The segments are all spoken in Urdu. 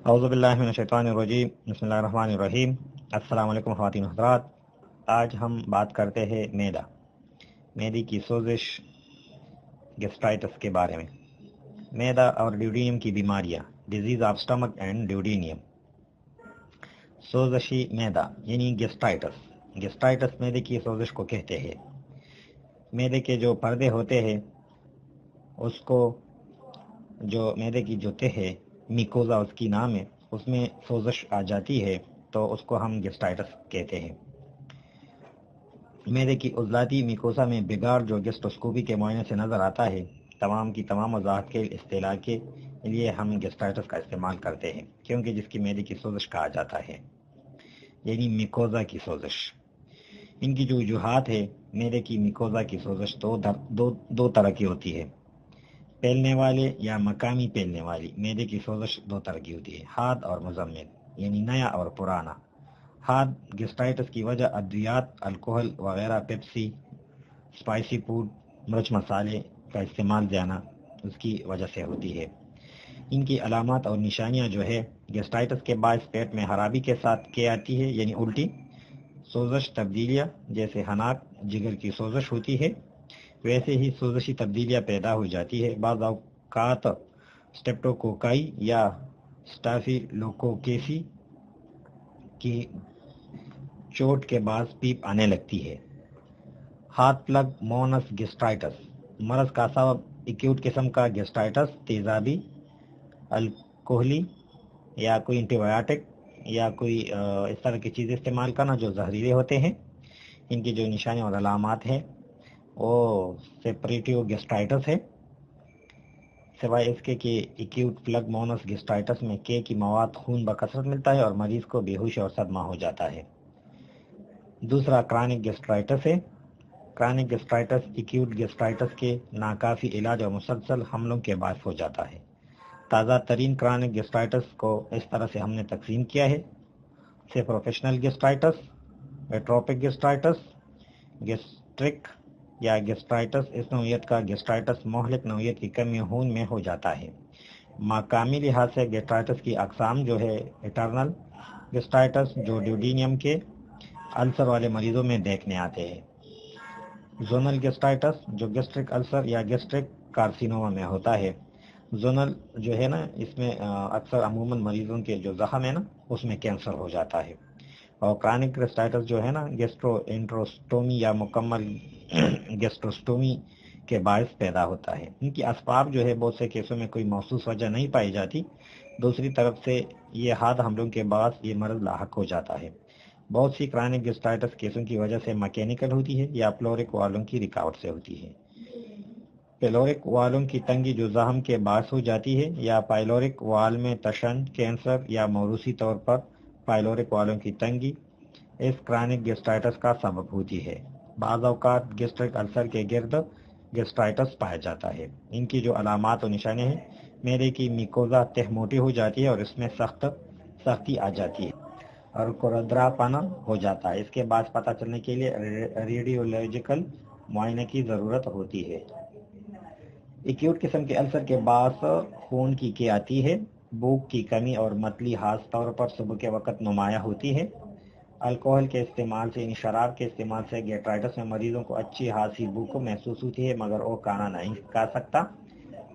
اعوذ باللہ من الشیطان الرجیم، بسم اللہ الرحمن الرحیم۔ السلام علیکم خواتین و حضرات۔ آج ہم بات کرتے ہیں معدے کی سوزش، گیسٹرائٹس کے بارے میں۔ معدہ اور ڈیوڈینیم کی بیماریاں، ڈیزیز آف سٹمک اینڈ ڈیوڈینیم۔ سوزشی معدہ یعنی گیسٹرائٹس معدے کی سوزش کو کہتے ہیں۔ معدے کے جو پردے ہوتے ہیں اس کو، جو معدے کی جو تہ ہے، میکوزا اس کی نام ہے، اس میں سوزش آ جاتی ہے تو اس کو ہم گیسٹرائٹس کہتے ہیں۔ معدے کی عضلاتی میکوزا میں بگاڑ جو گیسٹروسکوپی کے معائنے سے نظر آتا ہے، تمام کی تمام وضاحت کے اصطلاح کے لیے ہم گیسٹرائٹس کا استعمال کرتے ہیں، کیونکہ جس کی معدے کی سوزش کہا جاتا ہے، یعنی میکوزا کی سوزش۔ ان کی جو وجوہات ہے، معدے کی میکوزا کی سوزش دو طرح کی ہوتی ہے۔ پھیلنے والے یا مقامی پھیلنے والی معدے کی سوزش دو طرح کی ہوتی ہے، حاد اور مزمن، یعنی نیا اور پرانا۔ حاد گیسٹرائٹس کی وجہ ادویات، الکحل وغیرہ، پیپسی، اسپائسی فوڈ، مرچ مسالے کا استعمال زیادہ، اس کی وجہ سے ہوتی ہے۔ ان کی علامات اور نشانیاں جو ہے، گیسٹرائٹس کے باعث پیٹ میں خرابی کے ساتھ کیا آتی ہے، یعنی الٹی، سوزش تبدیلیاں جیسے حناق، جگر کی سوزش ہوتی ہے، ویسے ہی سوزشی تبدیلیاں پیدا ہو جاتی ہے۔ بعض اوقات سٹریپٹوکوکائی یا سٹافیلوکوکیسی کی چوٹ کے بعد پیپ آنے لگتی ہے۔ ہاتھ پلگ مونس گیسٹرائٹس، مرض کا سبب ایکیوٹ قسم کا گیسٹرائٹس، تیزابی، الکحلی یا کوئی اینٹی بایوٹک یا کوئی اس طرح کی چیز استعمال کرنا جو زہریلے ہوتے ہیں۔ ان کی جو نشانیاں اور علامات ہیں وہ سیپریٹیو گیسٹرائٹس ہے، سوائے اس کے کہ ایکیوٹ پلگ مونس گیسٹرائٹس میں کے کی مواد خون بکثرت ملتا ہے اور مریض کو بے ہوش اور صدمہ ہو جاتا ہے۔ دوسرا کرانک گیسٹرائٹس ہے۔ کرانک گیسٹرائٹس ایکیوٹ گیسٹرائٹس کے ناکافی علاج اور مسلسل حملوں کے باعث ہو جاتا ہے۔ تازہ ترین کرانک گیسٹرائٹس کو اس طرح سے ہم نے تقسیم کیا ہے: سے پروفیشنل گیسٹرائٹس، ایٹروپک گیسٹرائٹس، گیسٹرک یا گیسٹرائٹس۔ اس نوعیت کا گیسٹرائٹس مہلک نوعیت کی کمی خون میں ہو جاتا ہے۔ مقامی لحاظ سے گیسٹرائٹس کی اقسام جو ہے: انٹرنل گیسٹرائٹس جو ڈیوڈینیم کے السر والے مریضوں میں دیکھنے آتے ہیں، زونل گیسٹرائٹس جو گیسٹرک السر یا گیسٹرک کارسینوما میں ہوتا ہے۔ زونل جو ہے نا، اس میں اکثر عموماً مریضوں کے جو زخم ہے نا اس میں کینسر ہو جاتا ہے۔ اور کرانک گیسٹرائٹس جو ہے نا، گیسٹرو انٹروسٹومی یا مکمل گیسٹروسٹومی کے باعث پیدا ہوتا ہے۔ ان کی اسباب جو ہے بہت سے کیسوں میں کوئی محسوس وجہ نہیں پائی جاتی، دوسری طرف سے یہ حاد حملوں کے بعد یہ مرض لاحق ہو جاتا ہے۔ بہت سی کرانک گیسٹرائٹس کیسوں کی وجہ سے میکینیکل ہوتی ہے یا پیلورک والوں کی رکاوٹ سے ہوتی ہے۔ پیلورک والوں کی تنگی جو زخم کے باعث ہو جاتی ہے، یا پائلورک وال میں تشن، کینسر یا موروثی طور پر پائلورک والوں کی تنگی اس کرانک گیسٹرائٹس کا سبب ہوتی ہے۔ بعض اوقات گیسٹرک السر کے گرد گیسٹرائٹس پایا جاتا ہے۔ ان کی جو علامات و نشانیاں ہیں: معدے کی میکوزا تہ موٹی ہو جاتی ہے اور اس میں سختی آ جاتی ہے اور کردرا پانا ہو جاتا ہے۔ اس کے بعد پتہ چلنے کے لیے ریڈیولوجیکل معائنے کی ضرورت ہوتی ہے۔ ایکیوٹ قسم کے السر کے باعث خون کی کے آتی ہے، بھوک کی کمی اور متلی خاص طور پر صبح کے وقت نمایاں ہوتی ہے۔ الکحل کے استعمال سے، یعنی شراب کے استعمال سے، گیسٹرائٹس میں مریضوں کو اچھی خاصی بھوک محسوس ہوتی ہے مگر وہ کھانا نہیں کھا سکتا۔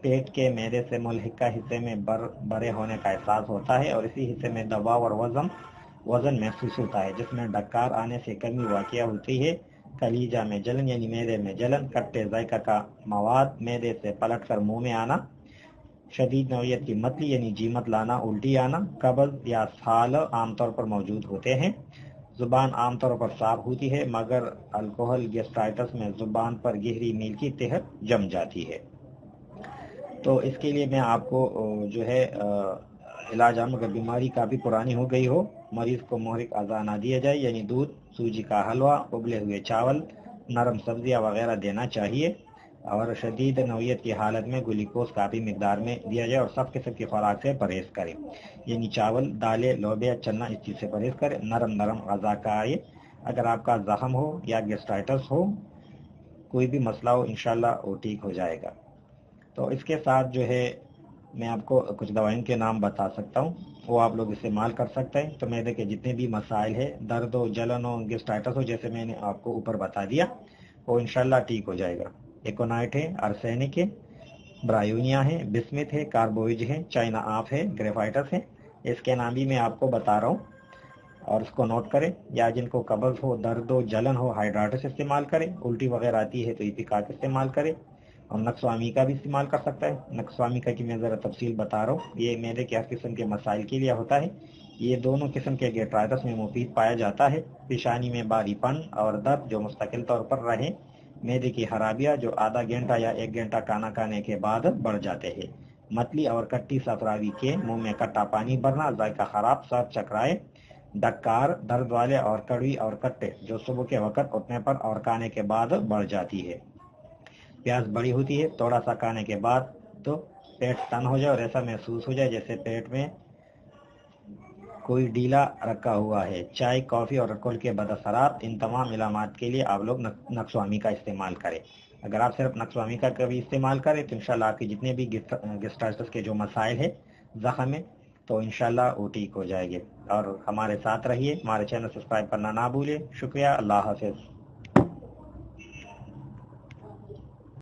پیٹ کے معدے سے ملحقہ حصے میں بھرے ہونے کا احساس ہوتا ہے اور اسی حصے میں دباؤ اور وزن محسوس ہوتا ہے، جس میں ڈکار آنے سے کمی واقع ہوتی ہے۔ کلیجہ میں جلن یعنی معدے میں جلن، کھٹے ذائقہ کا مواد معدے سے پلٹ کر منہ میں آنا، شدید نوعیت کی متلی یعنی جیمت لانا، الٹی آنا، قبض یا اسہال عام طور پر موجود ہوتے ہیں۔ زبان عام طور پر صاف ہوتی ہے مگر الکحل گیسٹرائٹس میں زبان پر گہری میل کی تہ جم جاتی ہے۔ تو اس کے لیے میں آپ کو جو ہے علاج عام، اگر بیماری کافی پرانی ہو گئی ہو، مریض کو محرک اعضاء نہ دیا جائے، یعنی دودھ، سوجی کا حلوہ، ابلے ہوئے چاول، نرم سبزیاں وغیرہ دینا چاہیے، اور شدید نوعیت کی حالت میں گلوکوز کافی مقدار میں دیا جائے اور سب قسم کی خوراک سے پرہیز کرے، یعنی چاول، دالیں، لوبیا، چنا، اس چیز سے پرہیز کرے۔ نرم غذا کھائے۔ اگر آپ کا زخم ہو یا گیسٹرائٹس ہو، کوئی بھی مسئلہ ہو، انشاءاللہ وہ ٹھیک ہو جائے گا۔ تو اس کے ساتھ جو ہے میں آپ کو کچھ دوائیوں کے نام بتا سکتا ہوں، وہ آپ لوگ استعمال کر سکتے ہیں، تو معدے کے جتنے بھی مسائل ہیں، درد ہو، جلن ہو، گیسٹائٹس ہو، جیسے میں نے آپ کو اوپر بتا دیا، وہ انشاءاللہ ٹھیک ہو جائے گا۔ ایکونائٹ ہے، ارسینک ہے، برایونیا ہے، بسمت ہے، کاربوئج ہے، چائنا آپ ہے، گریفائٹس ہے، اس کے نام بھی میں آپ کو بتا رہا ہوں، اور اس کو نوٹ کریں۔ یا جن کو قبض ہو، درد ہو، جلن ہو، ہائیڈراٹس استعمال کریں، الٹی وغیرہ آتی ہے تو ایپیکاک استعمال کریں، اور نقصوامی کا بھی استعمال کر سکتا ہے۔ نقصوامی کا کی میں ذرا تفصیل بتا رہا ہوں، یہ معدے کے ہر قسم کے مسائل کے لیے ہوتا ہے، یہ دونوں قسم کے گیسٹرائٹس میں مفید پایا جاتا ہے۔ پیشانی میں باری پن اور درد جو مستقل طور پر رہے، معدے کی خرابیاں جو آدھا گھنٹہ یا 1 گھنٹہ کھانا کھانے کے بعد بڑھ جاتے ہیں، متلی اور کٹی صفراوی کے منہ میں کٹا پانی بھرنا، ذائقہ خراب، سر چکرائے، ڈکار، درد والے اور کڑوی اور کٹے جو صبح کے وقت اٹھنے پر اور کھانے کے بعد بڑھ جاتی ہے۔ پیاس بڑی ہوتی ہے تھوڑا سا کھانے کے بعد، تو پیٹ تن ہو جائے اور ایسا محسوس ہو جائے جیسے پیٹ میں کوئی ڈیلا رکھا ہوا ہے۔ چائے، کافی اور الکحل کے بد اثرات، ان تمام علامات کے لیے آپ لوگ نقصوامی کا استعمال کریں۔ اگر آپ صرف نقصوامی کا کبھی استعمال کریں تو انشاءاللہ آپ کی جتنے بھی گیسٹرائٹس کے جو مسائل ہیں، زخم ہے، تو انشاءاللہ وہ ٹھیک ہو جائے گے۔ اور ہمارے ساتھ رہیے، ہمارے چینل سبسکرائب کرنا نہ بھولیں۔ شکریہ، اللہ حافظ۔